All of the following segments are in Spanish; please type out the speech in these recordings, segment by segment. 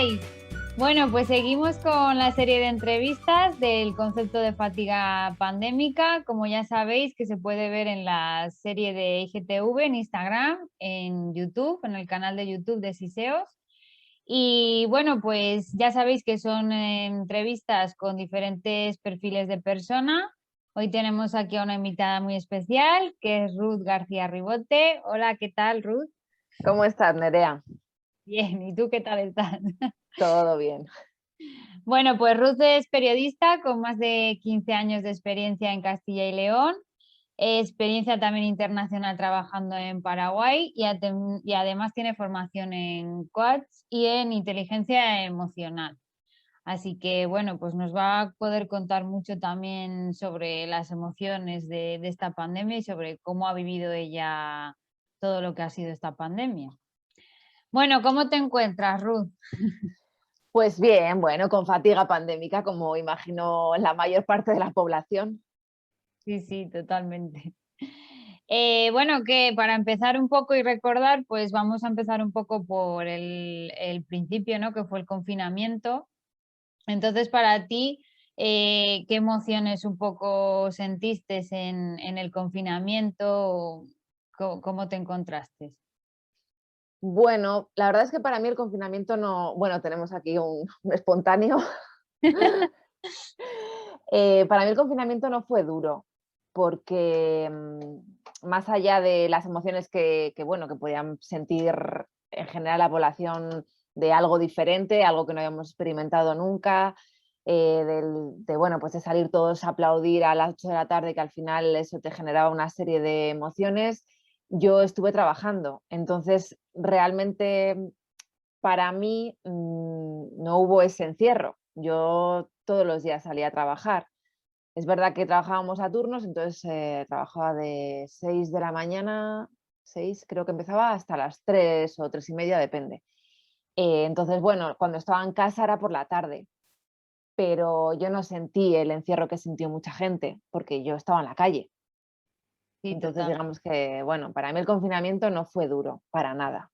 estáis? Bueno, pues seguimos con la serie de entrevistas del concepto de fatiga pandémica, como ya sabéis, que se puede ver en la serie de IGTV en Instagram, en YouTube, en el canal de YouTube de Siseos. Y bueno, pues ya sabéis que son entrevistas con diferentes perfiles de persona. Hoy tenemos aquí a una invitada muy especial, que es Ruth García Ribote. Hola, ¿qué tal, Ruth? ¿Cómo estás, Nerea? Bien, ¿y tú qué tal estás? Todo bien. Bueno, pues Ruth es periodista con más de 15 años de experiencia en Castilla y León, experiencia también internacional trabajando en Paraguay y además tiene formación en coach y en inteligencia emocional. Así que bueno, pues nos va a poder contar mucho también sobre las emociones de esta pandemia y sobre cómo ha vivido ella todo lo que ha sido esta pandemia. Bueno, ¿cómo te encuentras, Ruth? Pues bien, bueno, con fatiga pandémica, como imagino la mayor parte de la población. Sí, sí, totalmente. Bueno, que para empezar un poco y recordar, pues vamos a empezar un poco por el principio, ¿no? Que fue el confinamiento. Entonces, para ti, ¿qué emociones un poco sentiste en el confinamiento? ¿Cómo te encontraste? Bueno, la verdad es que para mí el confinamiento no, bueno, tenemos aquí un espontáneo. Para mí el confinamiento no fue duro, porque más allá de las emociones bueno, que podían sentir en general la población de algo diferente, algo que no habíamos experimentado nunca, bueno, pues de salir todos a aplaudir a las 8 de la tarde, que al final eso te generaba una serie de emociones, yo estuve trabajando. Entonces, realmente para mí no hubo ese encierro. Yo todos los días salía a trabajar. Es verdad que trabajábamos a turnos, entonces trabajaba de 6 de la mañana, 6 creo que empezaba, hasta las 3 o 3 y media, depende. Entonces, bueno, cuando estaba en casa era por la tarde, pero yo no sentí el encierro que sintió mucha gente, porque yo estaba en la calle. Sí, Entonces, total. digamos que, bueno, para mí el confinamiento no fue duro, para nada.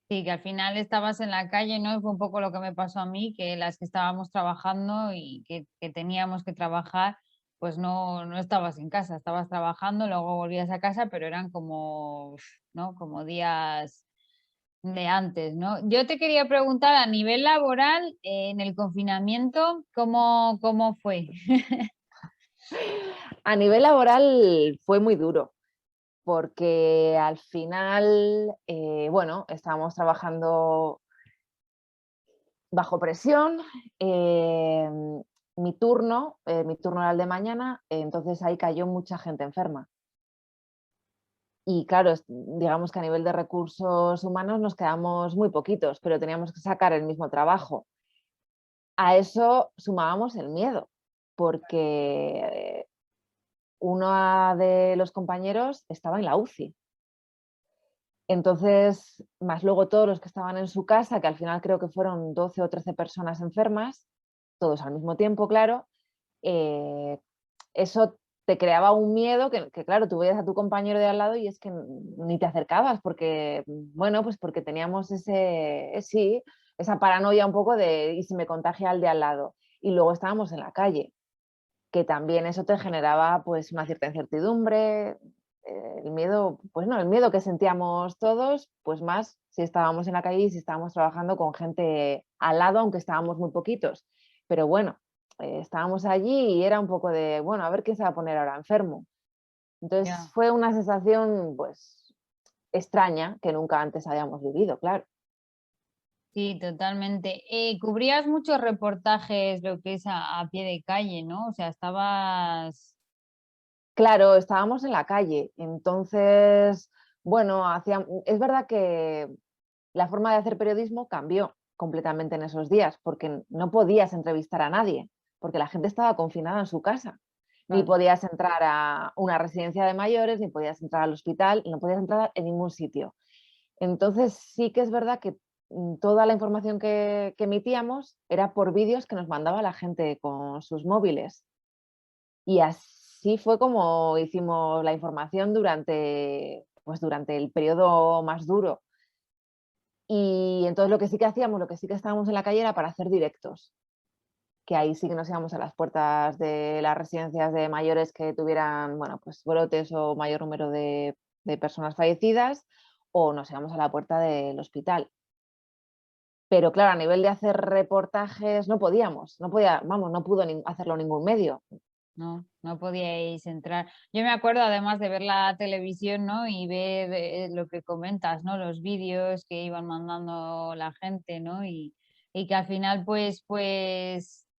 Sí, que al final estabas en la calle, ¿no? Fue un poco lo que me pasó a mí, que las que estábamos trabajando y que teníamos que trabajar, pues no estabas en casa, estabas trabajando, luego volvías a casa, pero eran como, ¿no? Como días de antes, ¿no? Yo te quería preguntar a nivel laboral, en el confinamiento, ¿cómo fue? A nivel laboral fue muy duro, porque al final, bueno, estábamos trabajando bajo presión. Mi turno era el de mañana, entonces ahí cayó mucha gente enferma. Y claro, digamos que a nivel de recursos humanos nos quedamos muy poquitos, pero teníamos que sacar el mismo trabajo. A eso sumábamos el miedo, porque uno de los compañeros estaba en la UCI. Entonces, más luego todos los que estaban en su casa, que al final creo que fueron 12 o 13 personas enfermas, todos al mismo tiempo, claro, eh, eso te creaba un miedo que, claro, tú veías a tu compañero de al lado y es que ni te acercabas porque, bueno, pues porque teníamos sí, esa paranoia un poco de, ¿y si me contagia al de al lado? Y luego estábamos en la calle, que también eso te generaba pues una cierta incertidumbre, el miedo, pues no, el miedo que sentíamos todos, pues más si estábamos en la calle y si estábamos trabajando con gente al lado, aunque estábamos muy poquitos. Pero bueno, estábamos allí y era un poco de, bueno, a ver quién se va a poner ahora enfermo. Entonces Ya. fue una sensación pues extraña que nunca antes habíamos vivido, claro. Sí, totalmente. Cubrías muchos reportajes, lo que es a pie de calle, ¿no? O sea, estabas... Claro, estábamos en la calle, entonces, bueno, es verdad que la forma de hacer periodismo cambió completamente en esos días, porque no podías entrevistar a nadie, porque la gente estaba confinada en su casa. Ni Claro. podías entrar a una residencia de mayores, ni podías entrar al hospital, no podías entrar en ningún sitio. Entonces sí que es verdad que toda la información que emitíamos era por vídeos que nos mandaba la gente con sus móviles. Y así fue como hicimos la información durante el periodo más duro. Y entonces lo que sí que hacíamos, lo que sí que estábamos en la calle era para hacer directos, que ahí sí que nos íbamos a las puertas de las residencias de mayores que tuvieran, bueno, pues brotes o mayor número de personas fallecidas, o nos íbamos a la puerta del hospital. Pero claro, a nivel de hacer reportajes no podíamos, vamos, no pudo hacerlo ningún medio. No, no podíais entrar. Yo me acuerdo además de ver la televisión, ¿no? Y ver lo que comentas, ¿no? Los vídeos que iban mandando la gente, ¿no? Y que al final, pues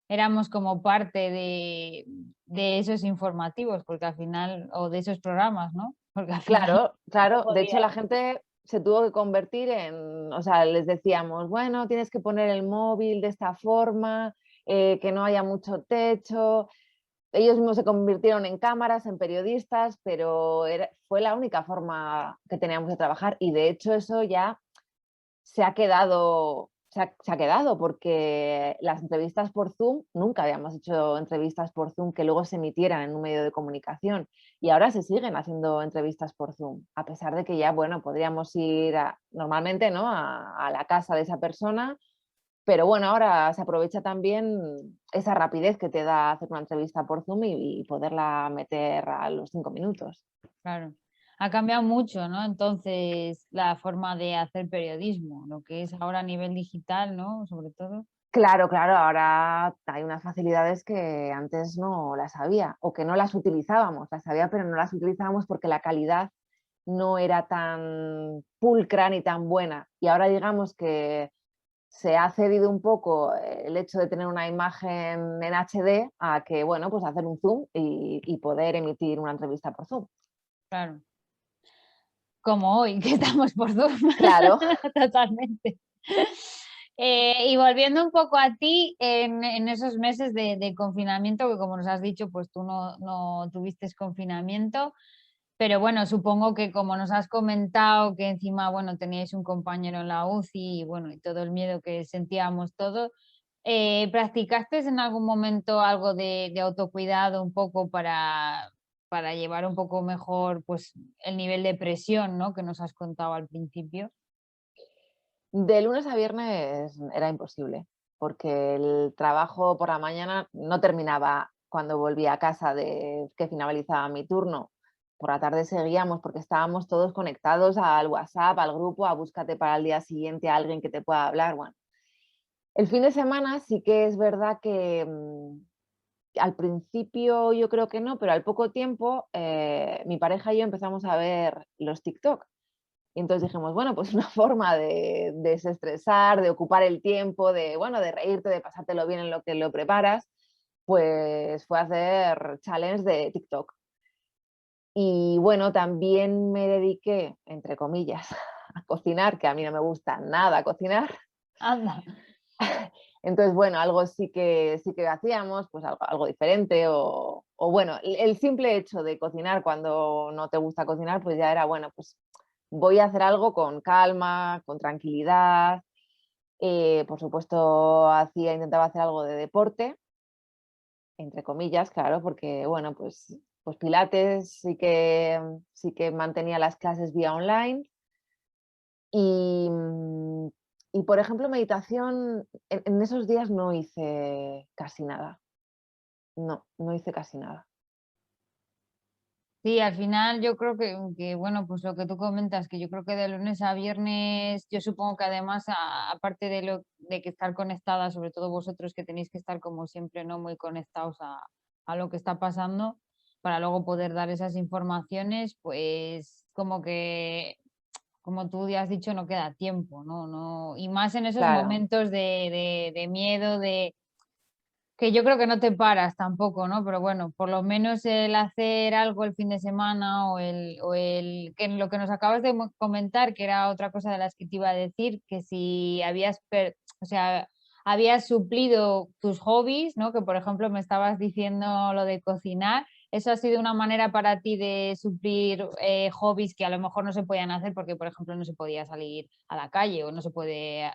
éramos como parte de esos informativos, porque al final, o de esos programas, ¿no? Porque al final Claro, no claro. De hecho, la podíais. gente se tuvo que convertir en, o sea, les decíamos, bueno, tienes que poner el móvil de esta forma, que no haya mucho techo. Ellos mismos se convirtieron en cámaras, en periodistas, pero fue la única forma que teníamos de trabajar y de hecho eso ya se ha quedado porque las entrevistas por Zoom, nunca habíamos hecho entrevistas por Zoom que luego se emitieran en un medio de comunicación y ahora se siguen haciendo entrevistas por Zoom, a pesar de que ya, bueno, podríamos ir normalmente, ¿no? a la casa de esa persona, pero bueno, ahora se aprovecha también esa rapidez que te da hacer una entrevista por Zoom y poderla meter a los 5 minutos. Claro. Ha cambiado mucho, ¿no? Entonces, la forma de hacer periodismo, lo que es ahora a nivel digital, ¿no? Sobre todo. Claro, claro, ahora hay unas facilidades que antes no las había o que no las utilizábamos, las había pero no las utilizábamos porque la calidad no era tan pulcra ni tan buena. Y ahora digamos que se ha cedido un poco el hecho de tener una imagen en HD a que, bueno, pues hacer un zoom y poder emitir una entrevista por Zoom. Claro. Como hoy, que estamos por Zoom. Claro. Totalmente. Y volviendo un poco a ti, en esos meses de confinamiento, que como nos has dicho, pues tú no tuviste confinamiento, pero bueno, supongo que como nos has comentado que encima, bueno, teníais un compañero en la UCI y bueno, y todo el miedo que sentíamos todos, ¿practicaste en algún momento algo de autocuidado un poco para llevar un poco mejor pues el nivel de presión, ¿no? Que nos has contado al principio? De lunes a viernes era imposible, porque el trabajo por la mañana no terminaba cuando volvía a casa de que finalizaba mi turno. Por la tarde seguíamos porque estábamos todos conectados al WhatsApp, al grupo, a búscate para el día siguiente a alguien que te pueda hablar. Bueno, el fin de semana sí que es verdad que al principio yo creo que no, pero al poco tiempo mi pareja y yo empezamos a ver los TikTok. Y entonces dijimos, bueno, pues una forma de desestresar, de ocupar el tiempo, de, bueno, de reírte, de pasártelo bien en lo que lo preparas, pues fue hacer challenge de TikTok. Y bueno, también me dediqué, entre comillas, a cocinar, que a mí no me gusta nada cocinar. Anda. Entonces, bueno, algo sí que hacíamos, pues algo diferente o bueno, el simple hecho de cocinar cuando no te gusta cocinar, pues ya era, bueno, pues voy a hacer algo con calma, con tranquilidad. Por supuesto, intentaba hacer algo de deporte, entre comillas, claro, porque bueno, pues pilates sí que mantenía las clases vía online y, y por ejemplo, meditación, en esos días no hice casi nada. No, no hice casi nada. Sí, al final yo creo que, bueno, pues lo que tú comentas, que yo creo que de lunes a viernes, yo supongo que además, aparte de lo de que estar conectada, sobre todo vosotros que tenéis que estar como siempre, ¿no? Muy conectados a lo que está pasando, para luego poder dar esas informaciones, pues como que, como tú ya has dicho, no queda tiempo, ¿no? No, y más en esos Claro, momentos de miedo, que yo creo que no te paras tampoco, ¿no? Pero bueno, por lo menos el hacer algo el fin de semana o el que lo que nos acabas de comentar, que era otra cosa de las que te iba a decir, que si o sea, habías suplido tus hobbies, ¿no? Que por ejemplo me estabas diciendo lo de cocinar. ¿Eso ha sido una manera para ti de suplir hobbies que a lo mejor no se podían hacer porque, por ejemplo, no se podía salir a la calle o no se podía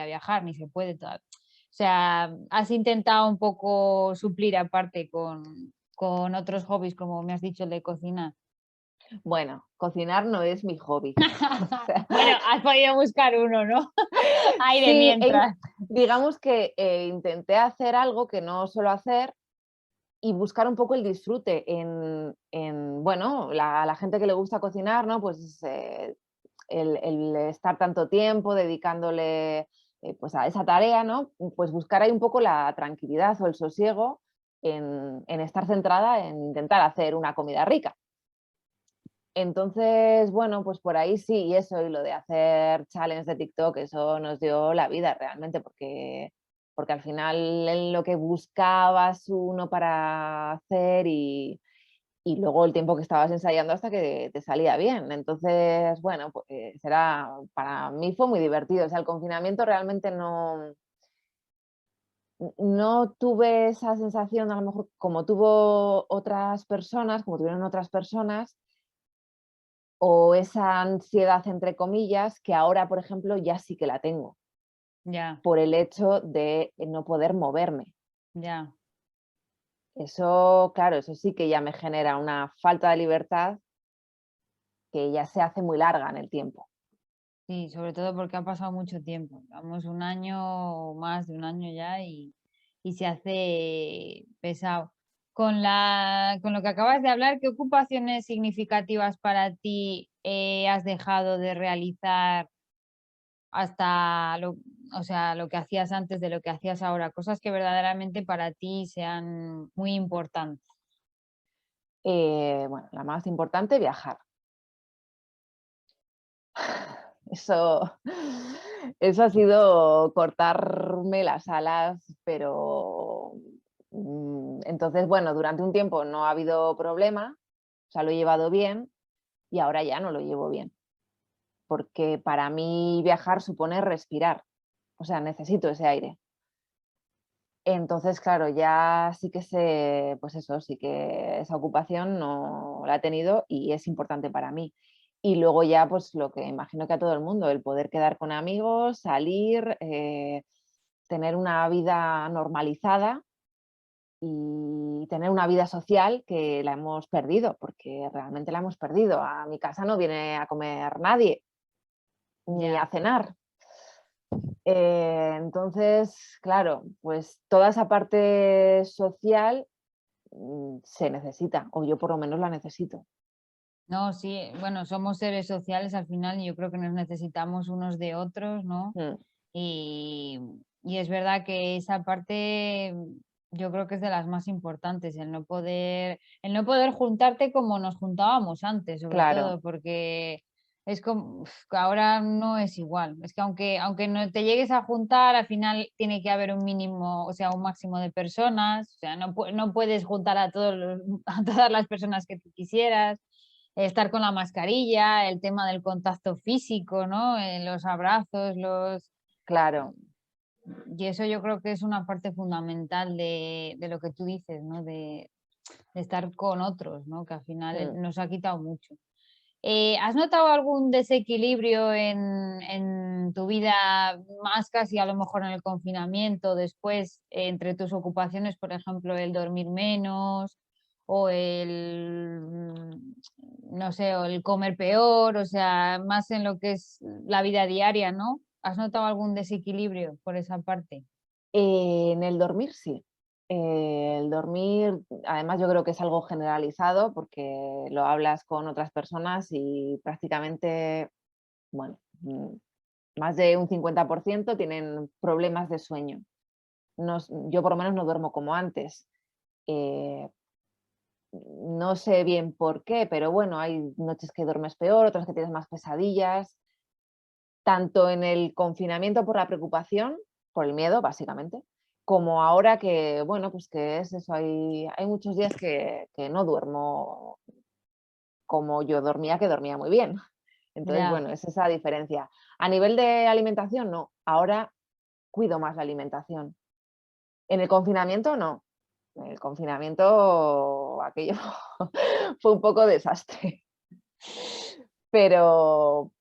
viajar, ni se puede o sea, has intentado un poco suplir aparte con otros hobbies, como me has dicho, el de cocina. Bueno, cocinar no es mi hobby. O sea, Bueno, has podido buscar uno, ¿no? Ahí de sí, mientras. digamos que intenté hacer algo que no suelo hacer y buscar un poco el disfrute bueno, la gente que le gusta cocinar, ¿no? Pues el estar tanto tiempo dedicándole pues a esa tarea, ¿no? Pues buscar ahí un poco la tranquilidad o el sosiego en estar centrada en intentar hacer una comida rica. Entonces, bueno, pues por ahí sí, y eso, y lo de hacer challenge de TikTok, eso nos dio la vida realmente, porque al final en lo que buscabas uno para hacer y luego el tiempo que estabas ensayando hasta que te salía bien. Entonces, bueno, pues para mí fue muy divertido. O sea, el confinamiento realmente no tuve esa sensación, a lo mejor como tuvo otras personas, como tuvieron otras personas, o esa ansiedad, entre comillas, que ahora, por ejemplo, ya sí que la tengo, Ya, por el hecho de no poder moverme. ya. Eso, claro, eso sí que ya me genera una falta de libertad que ya se hace muy larga en el tiempo. Sí, sobre todo porque ha pasado mucho tiempo. Vamos un año o más de un año ya y se hace pesado. Con lo que acabas de hablar, ¿qué ocupaciones significativas para ti has dejado de realizar hasta o sea, lo que hacías antes de lo que hacías ahora? Cosas que verdaderamente para ti sean muy importantes. Bueno, la más importante, viajar. Eso, eso ha sido cortarme las alas, pero entonces, bueno, durante un tiempo no ha habido problema, o sea, lo he llevado bien y ahora ya no lo llevo bien, porque para mí viajar supone respirar, o sea, necesito ese aire. Entonces, claro, ya sí que pues eso, sí que esa ocupación no la he tenido y es importante para mí. Y luego ya, pues lo que imagino que a todo el mundo, el poder quedar con amigos, salir, tener una vida normalizada y tener una vida social que la hemos perdido, porque realmente la hemos perdido. A mi casa no viene a comer nadie, ni a Ya. cenar. Entonces, claro, pues toda esa parte social se necesita, o yo por lo menos la necesito. No, sí, bueno, somos seres sociales al final y yo creo que nos necesitamos unos de otros, ¿no? Mm, Y, y es verdad que esa parte yo creo que es de las más importantes, el no poder juntarte como nos juntábamos antes, sobre claro, todo, porque es como que ahora no es igual. Es que aunque no te llegues a juntar, al final tiene que haber un mínimo, o sea, un máximo de personas, o sea, no puedes juntar a a todas las personas que tú quisieras. Estar con la mascarilla, el tema del contacto físico, ¿no? Los abrazos, claro. y eso yo creo que es una parte fundamental de lo que tú dices, ¿no? De estar con otros, ¿no? Que al final Mm. nos ha quitado mucho. ¿Has notado algún desequilibrio en tu vida, más casi a lo mejor en el confinamiento, después, entre tus ocupaciones, por ejemplo, el dormir menos o no sé, o el comer peor, o sea, más en lo que es la vida diaria, ¿no? ¿Has notado algún desequilibrio por esa parte? En el dormir sí. El dormir, además yo creo que es algo generalizado porque lo hablas con otras personas y prácticamente, bueno, más de un 50% tienen problemas de sueño. Yo por lo menos no duermo como antes. Eh, no sé bien por qué, pero bueno, hay noches que duermes peor, otras que tienes más pesadillas, tanto en el confinamiento por la preocupación, por el miedo, básicamente, como ahora que, bueno, pues que es eso, hay muchos días que no duermo como yo dormía, que dormía muy bien. Entonces, Ya, bueno, es esa diferencia. A nivel de alimentación, no. Ahora cuido más la alimentación. En el confinamiento, no. En el confinamiento, aquello fue un poco desastre. Pero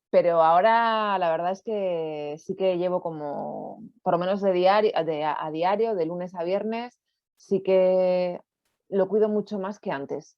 ahora la verdad es que sí que llevo como, por lo menos de diario, a diario, de lunes a viernes, sí que lo cuido mucho más que antes.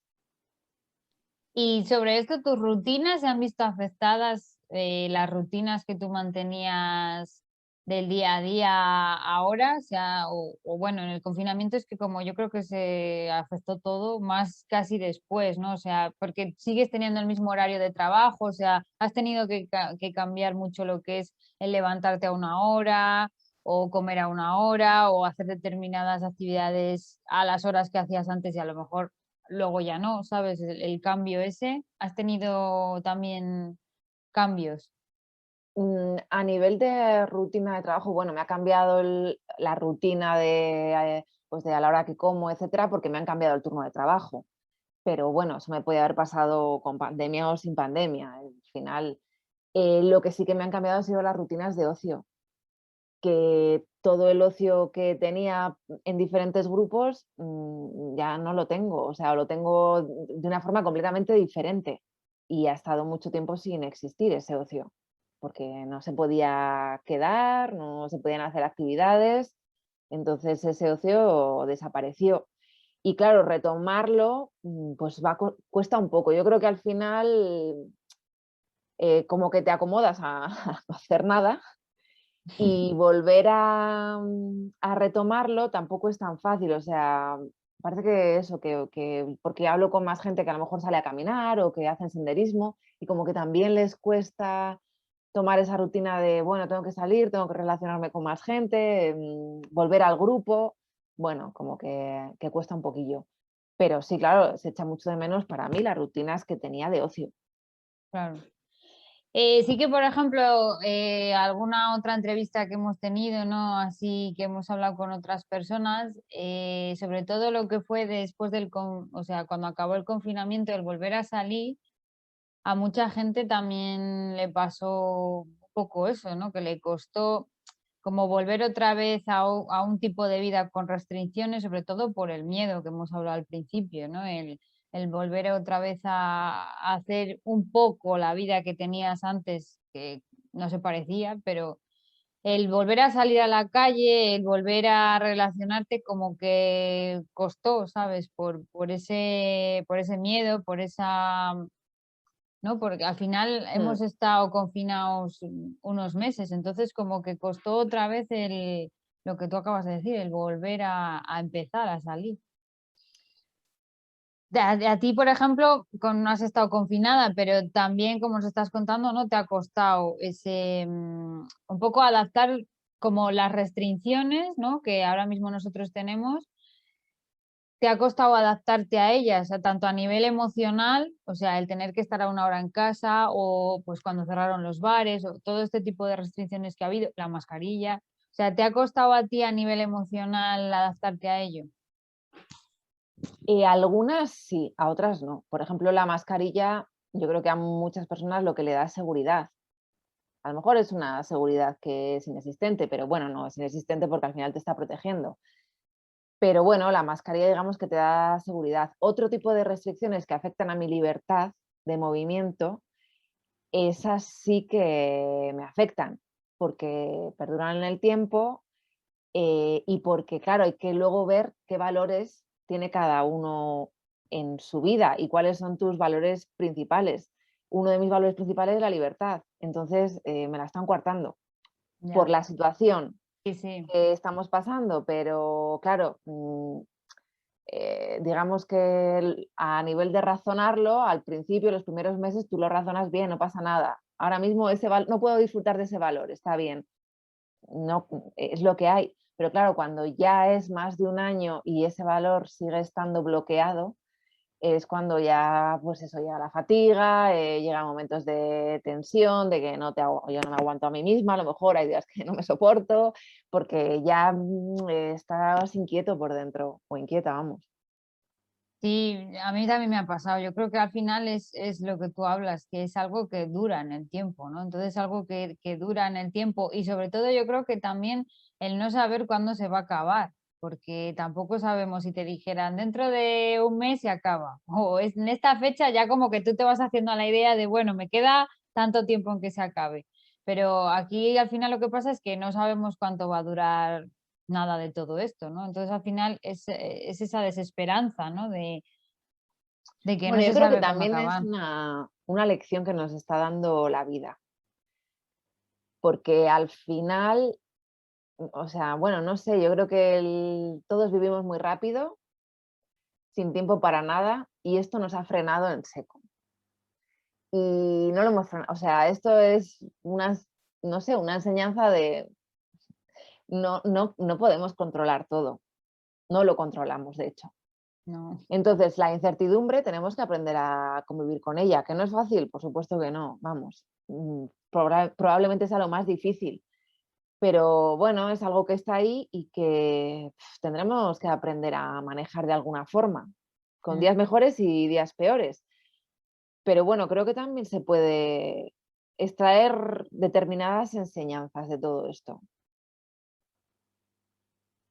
Y sobre esto, ¿tus rutinas se han visto afectadas, las rutinas que tú mantenías del día a día ahora? O sea, o bueno, en el confinamiento es que como yo creo que se afectó todo más casi después, ¿no? O sea, porque sigues teniendo el mismo horario de trabajo, o sea, has tenido que cambiar mucho lo que es el levantarte a una hora o comer a una hora o hacer determinadas actividades a las horas que hacías antes y a lo mejor luego ya no, ¿sabes? El cambio ese. ¿Has tenido también cambios? A nivel de rutina de trabajo, bueno, me ha cambiado la rutina pues de a la hora que como, etcétera, porque me han cambiado el turno de trabajo. Pero bueno, eso me puede haber pasado con pandemia o sin pandemia. Al final, lo que sí que me han cambiado han sido las rutinas de ocio, que todo el ocio que tenía en diferentes grupos, ya no lo tengo, o sea, lo tengo de una forma completamente diferente y ha estado mucho tiempo sin existir ese ocio, porque no se podía quedar, no se podían hacer actividades, entonces ese ocio desapareció. Y claro, retomarlo, pues cuesta un poco. Yo creo que al final, como que te acomodas a a no hacer nada y volver a retomarlo tampoco es tan fácil, o sea, parece que eso, que porque hablo con más gente que a lo mejor sale a caminar o que hacen senderismo y como que también les cuesta tomar esa rutina de, bueno, tengo que salir, tengo que relacionarme con más gente, volver al grupo, bueno, como que cuesta un poquillo. Pero sí, claro, se echa mucho de menos para mí las rutinas que tenía de ocio. Claro. Sí que, por ejemplo, alguna otra entrevista que hemos tenido, ¿no? Así que hemos hablado con otras personas, sobre todo lo que fue después o sea, cuando acabó el confinamiento, el volver a salir, a mucha gente también le pasó un poco eso, ¿no? Que le costó como volver otra vez a un tipo de vida con restricciones, sobre todo por el miedo que hemos hablado al principio, ¿no? El volver otra vez a hacer un poco la vida que tenías antes, que no se parecía, pero el volver a salir a la calle, el volver a relacionarte como que costó, ¿sabes? Por ese miedo, por esa, ¿no? Porque al final Mm. hemos estado confinados unos meses, entonces como que costó otra vez lo que tú acabas de decir, el volver a empezar a salir. A ti, por ejemplo, no has estado confinada, pero también, como nos estás contando, ¿no? Te ha costado un poco adaptar como las restricciones, ¿no? Que ahora mismo nosotros tenemos. ¿Te ha costado adaptarte a ellas, tanto a nivel emocional, o sea, el tener que estar a una hora en casa o pues cuando cerraron los bares o todo este tipo de restricciones que ha habido, la mascarilla? O sea, ¿te ha costado a ti a nivel emocional adaptarte a ello? Algunas sí, a otras no. Por ejemplo, la mascarilla, yo creo que a muchas personas lo que le da es seguridad. A lo mejor es una seguridad que es inexistente, pero bueno, no es inexistente porque al final te está protegiendo. Pero bueno, la mascarilla digamos que te da seguridad. Otro tipo de restricciones que afectan a mi libertad de movimiento, esas sí que me afectan, porque perduran en el tiempo, y porque, claro, hay que luego ver qué valores tiene cada uno en su vida y cuáles son tus valores principales. Uno de mis valores principales es la libertad, entonces me la están coartando por Ya, la situación sí, sí, que estamos pasando, pero claro, digamos que a nivel de razonarlo, al principio, los primeros meses, tú lo razonas bien, no pasa nada. Ahora mismo no puedo disfrutar de ese valor, está bien, no, es lo que hay. Pero claro, cuando ya es más de un año y ese valor sigue estando bloqueado, es cuando ya, pues eso, llega la fatiga, llegan momentos de tensión, de que yo no me aguanto a mí misma, a lo mejor hay días que no me soporto, porque ya estás inquieto por dentro, o inquieta, vamos. sí, a mí también me ha pasado. Yo creo que al final es lo que tú hablas, que es algo que dura en el tiempo, ¿no? Entonces, algo que dura en el tiempo y sobre todo yo creo que también el no saber cuándo se va a acabar, porque tampoco sabemos si te dijeran dentro de un mes se acaba o es en esta fecha ya como que tú te vas haciendo a la idea de, bueno, me queda tanto tiempo en que se acabe. Pero aquí al final lo que pasa es que no sabemos cuánto va a durar nada de todo esto, ¿no? Entonces al final es esa desesperanza, ¿no? de que no Bueno, yo se creo que sabe cuándo también es acabar. una lección que nos está dando la vida, porque al final, o sea, bueno, no sé, yo creo que todos vivimos muy rápido, sin tiempo para nada, y esto nos ha frenado en seco. Y no lo hemos frenado, o sea, esto es no sé, una enseñanza de no podemos controlar todo, no lo controlamos, de hecho. No. Entonces, la incertidumbre tenemos que aprender a convivir con ella, que no es fácil, por supuesto que no, vamos, probablemente sea lo más difícil, pero bueno, es algo que está ahí y que tendremos que aprender a manejar de alguna forma, con Mm. días mejores y días peores. Pero bueno, creo que también se puede extraer determinadas enseñanzas de todo esto.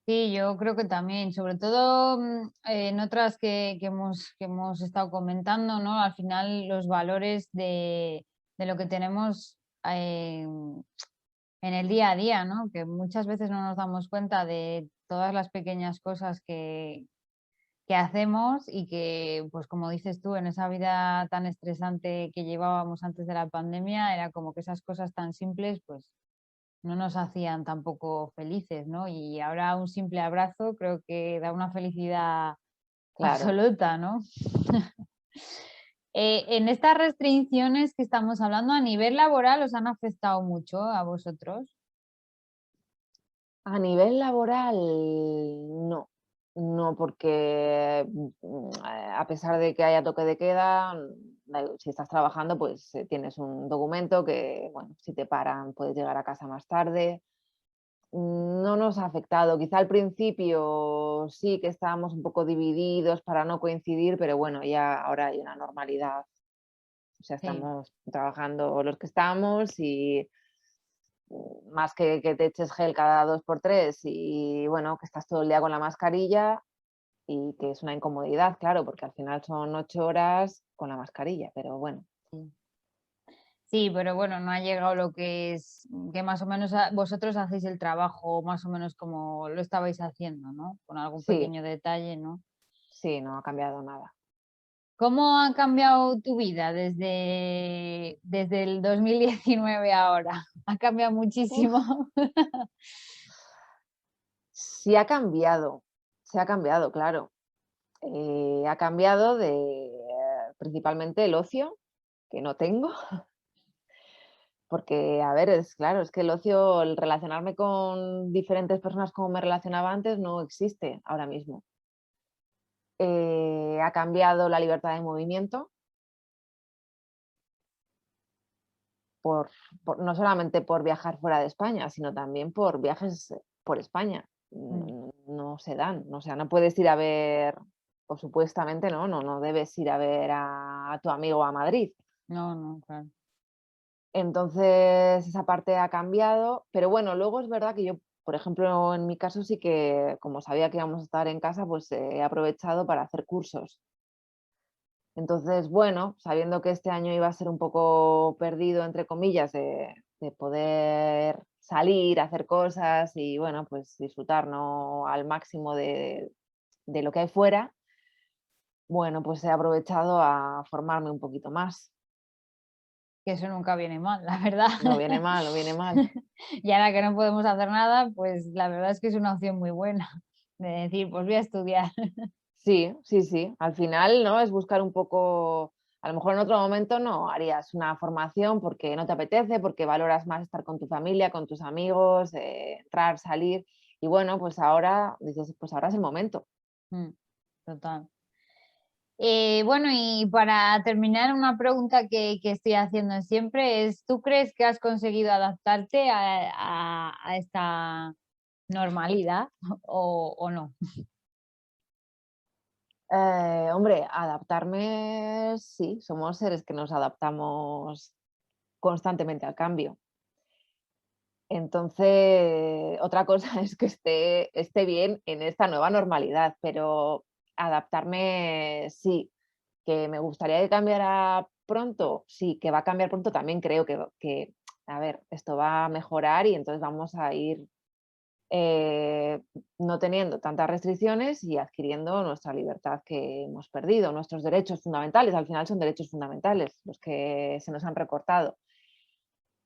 Sí, yo creo que también, sobre todo en otras que hemos estado comentando, ¿no? Al final los valores de lo que tenemos en el día a día, ¿no? Que muchas veces no nos damos cuenta de todas las pequeñas cosas que hacemos y que, pues como dices tú, en esa vida tan estresante que llevábamos antes de la pandemia, era como que esas cosas tan simples, pues no nos hacían tampoco felices, ¿no? Y ahora un simple abrazo creo que da una felicidad Claro. absoluta, ¿no? En estas restricciones que estamos hablando a nivel laboral, ¿os han afectado mucho a vosotros? A nivel laboral, no. No, porque, a pesar de que haya toque de queda, si estás trabajando, pues, tienes un documento que, bueno, si te paran, puedes llegar a casa más tarde. No nos ha afectado. Quizá al principio sí que estábamos un poco divididos para no coincidir, pero bueno, ya ahora hay una normalidad. O sea, Sí, estamos trabajando los que estamos y más que te eches gel cada 2 por 3 y bueno, que estás todo el día con la mascarilla y que es una incomodidad, claro, porque al final son 8 horas con la mascarilla, pero bueno. sí. Sí, pero bueno, no ha llegado lo que es, que más o menos vosotros hacéis el trabajo más o menos como lo estabais haciendo, ¿no? Con algún Sí, pequeño detalle, ¿no? sí, no ha cambiado nada. ¿Cómo ha cambiado tu vida desde el 2019 a ahora? ¿Ha cambiado muchísimo? Uf, sí ha cambiado, claro. Ha cambiado principalmente el ocio, que no tengo, porque, a ver, es claro, es que el ocio, el relacionarme con diferentes personas como me relacionaba antes, no existe ahora mismo. Ha cambiado la libertad de movimiento por, no solamente por viajar fuera de España, sino también por viajes por España. Mm, No se dan, o sea, no puedes ir a ver, o supuestamente no debes ir a ver a tu amigo a Madrid. no, no, claro. Entonces, esa parte ha cambiado, pero bueno, luego es verdad que yo, por ejemplo, en mi caso sí que, como sabía que íbamos a estar en casa, pues he aprovechado para hacer cursos. Entonces, bueno, sabiendo que este año iba a ser un poco perdido, entre comillas, de poder salir, hacer cosas y bueno, pues disfrutar, ¿no?, al máximo de lo que hay fuera, bueno, pues he aprovechado a formarme un poquito más. Que eso nunca viene mal, la verdad. No viene mal, no viene mal. Y ahora que no podemos hacer nada, pues la verdad es que es una opción muy buena de decir, pues voy a estudiar. Sí, sí, sí. Al final, ¿no? Es buscar un poco, a lo mejor en otro momento no harías una formación porque no te apetece, porque valoras más estar con tu familia, con tus amigos, entrar, salir. Y bueno, pues ahora dices, pues ahora es el momento. Mm, total. Bueno, y para terminar, una pregunta que estoy haciendo siempre es, ¿tú crees que has conseguido adaptarte a esta normalidad o no? Hombre, adaptarme, sí, somos seres que nos adaptamos constantemente al cambio. Entonces, otra cosa es que esté bien en esta nueva normalidad, pero adaptarme sí. ¿Que me gustaría que cambiara pronto? Sí, que va a cambiar pronto también creo que, a ver, esto va a mejorar y entonces vamos a ir no teniendo tantas restricciones y adquiriendo nuestra libertad que hemos perdido, nuestros derechos fundamentales. Al final son derechos fundamentales los que se nos han recortado.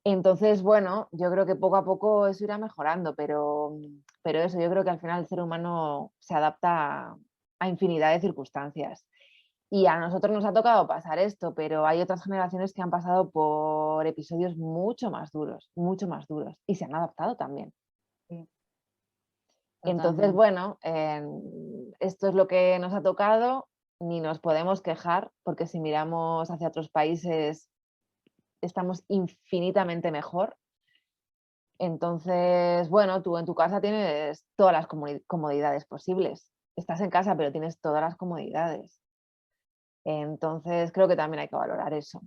Entonces, bueno, yo creo que poco a poco eso irá mejorando, pero eso, yo creo que al final el ser humano se adapta a infinidad de circunstancias. Y a nosotros nos ha tocado pasar esto, pero hay otras generaciones que han pasado por episodios mucho más duros, y se han adaptado también. Sí, Entonces, totalmente. bueno, esto es lo que nos ha tocado, ni nos podemos quejar, porque si miramos hacia otros países estamos infinitamente mejor. Entonces, bueno, tú en tu casa tienes todas las comodidades posibles. Estás en casa, pero tienes todas las comodidades. Entonces, creo que también hay que valorar eso.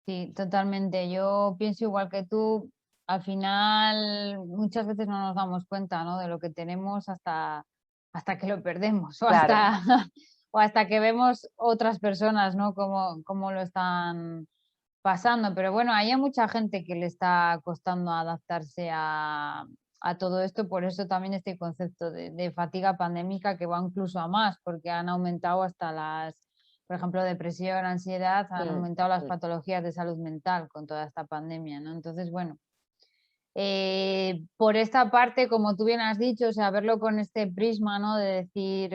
Sí, totalmente. Yo pienso igual que tú. Al final, muchas veces no nos damos cuenta, ¿no?, de lo que tenemos hasta que lo perdemos o Claro, hasta, o hasta que vemos otras personas, ¿no?, cómo lo están pasando. Pero bueno, hay mucha gente que le está costando adaptarse a todo esto. Por eso también este concepto de fatiga pandémica, que va incluso a más, porque han aumentado hasta por ejemplo, depresión, ansiedad, han mm, aumentado las mm, patologías de salud mental con toda esta pandemia, ¿no? Entonces, bueno, por esta parte, como tú bien has dicho, o sea, verlo con este prisma, ¿no?, de decir,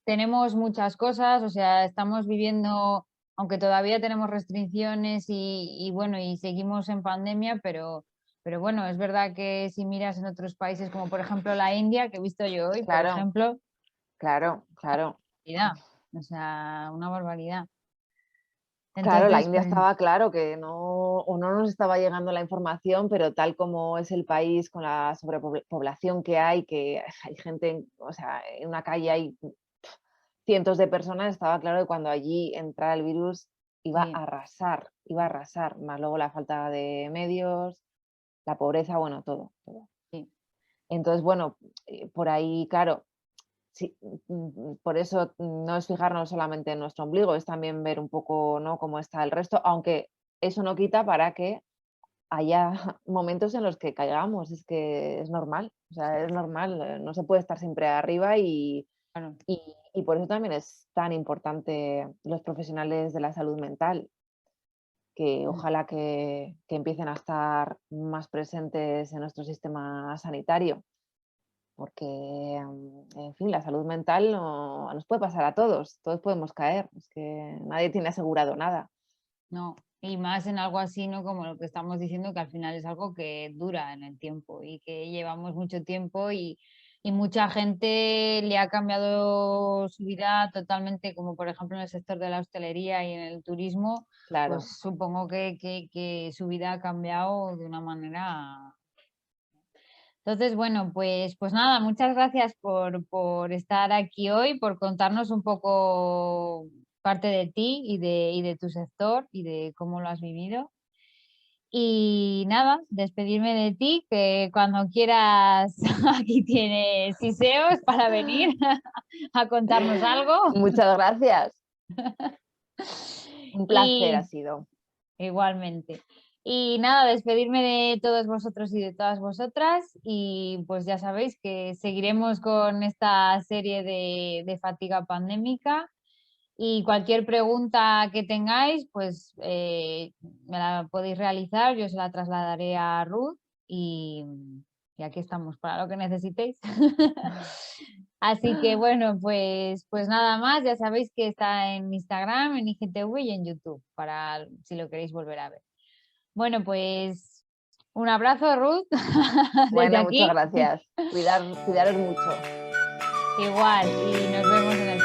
tenemos muchas cosas, o sea, estamos viviendo, aunque todavía tenemos restricciones y bueno, y seguimos en pandemia, pero bueno, es verdad que si miras en otros países, como por ejemplo la India, que he visto yo hoy, por claro, ejemplo, claro, claro. barbaridad, o sea, una barbaridad. Claro, la Entonces, India pues estaba claro que no, o no nos estaba llegando la información, pero tal como es el país con la sobrepoblación que hay, que hay gente, o sea, en una calle hay cientos de personas, estaba claro que cuando allí entrara el virus sí, iba a arrasar, más luego la falta de medios, la pobreza, bueno, todo, todo. sí, Entonces, bueno, por ahí, claro, sí, por eso no es fijarnos solamente en nuestro ombligo, es también ver un poco, ¿no?, cómo está el resto, aunque eso no quita para que haya momentos en los que caigamos, es que es normal, o sea, es normal, no se puede estar siempre arriba claro. y por eso también es tan importante los profesionales de la salud mental, que Mm. ojalá que empiecen a estar más presentes en nuestro sistema sanitario. Porque, en fin, la salud mental nos puede pasar a todos podemos caer, es que nadie tiene asegurado nada. No, y más en algo así, ¿no?, como lo que estamos diciendo, que al final es algo que dura en el tiempo y que llevamos mucho tiempo y mucha gente le ha cambiado su vida totalmente, como por ejemplo en el sector de la hostelería y en el turismo, pues Claro. supongo que su vida ha cambiado de una manera. Entonces, bueno, pues nada, muchas gracias por estar aquí hoy, por contarnos un poco parte de ti y de tu sector y de cómo lo has vivido. Y nada, despedirme de ti, que cuando quieras aquí tienes Siseos para venir a contarnos algo. Muchas gracias. Un placer ha Y sido. igualmente. Y nada, despedirme de todos vosotros y de todas vosotras y pues ya sabéis que seguiremos con esta serie de fatiga pandémica y cualquier pregunta que tengáis, pues me la podéis realizar, yo se la trasladaré a Ruth y, y aquí estamos para lo que necesitéis. Así que bueno, pues nada más, ya sabéis que está en Instagram, en IGTV y en YouTube, para si lo queréis volver a ver. Bueno, pues un abrazo, Ruth, desde Bueno, muchas aquí. gracias. Cuidaros mucho. Igual, y nos vemos en el